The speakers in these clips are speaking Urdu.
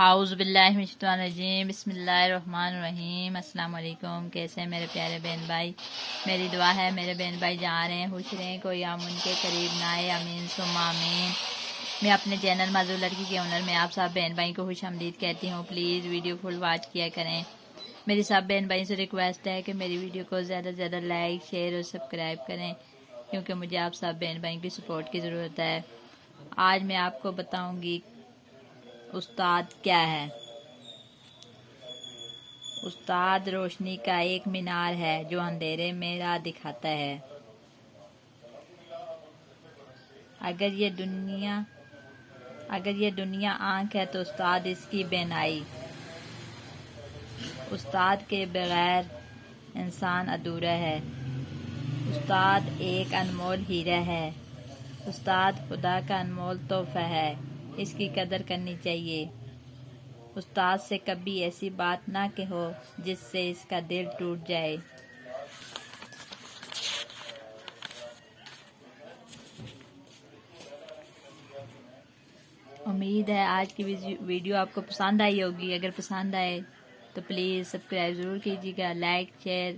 اعوذ باللہ من الشیطان الرجیم، بسم اللہ الرحمن الرحیم۔ السلام علیکم، کیسے ہیں میرے پیارے بہن بھائی؟ میری دعا ہے میرے بہن بھائی جا رہے ہیں، خوش رہیں، کوئی ان کے قریب نہ آئے، امین ثم آمین۔ میں اپنے چینل معذور لڑکی کے آنر میں آپ سب بہن بھائی کو خوش آمدید کہتی ہوں۔ پلیز ویڈیو فل واچ کیا کریں۔ میری سب بہن بھائی سے ریکویسٹ ہے کہ میری ویڈیو کو زیادہ سے زیادہ لائک، شیئر اور سبسکرائب کریں، کیونکہ مجھے آپ سب بہن بھائی کی سپورٹ کی ضرورت ہے۔ آج میں آپ کو بتاؤں گی استاد کیا ہے۔ استاد روشنی کا ایک مینار ہے جو اندھیرے میں راہ دکھاتا ہے۔ اگر یہ دنیا آنکھ ہے تو استاد اس کی بینائی۔ استاد کے بغیر انسان ادھورا ہے۔ استاد ایک انمول ہیرا ہے۔ استاد خدا کا انمول تحفہ ہے، اس کی قدر کرنی چاہیے۔ استاد سے کبھی ایسی بات نہ کہو جس سے اس کا دل ٹوٹ جائے۔ امید ہے آج کی ویڈیو آپ کو پسند آئی ہوگی۔ اگر پسند آئے تو پلیز سبسکرائب ضرور کیجیے گا، لائک شیئر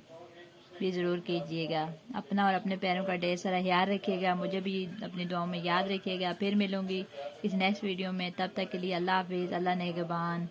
بھی ضرور کیجیے گا۔ اپنا اور اپنے پیروں کا ڈھیر سارا خیال رکھیے گا، مجھے بھی اپنی دعاؤں میں یاد رکھیے گا۔ پھر ملوں گی کسی نیکسٹ ویڈیو میں، تب تک کے لیے اللہ حافظ، اللہ نگہبان۔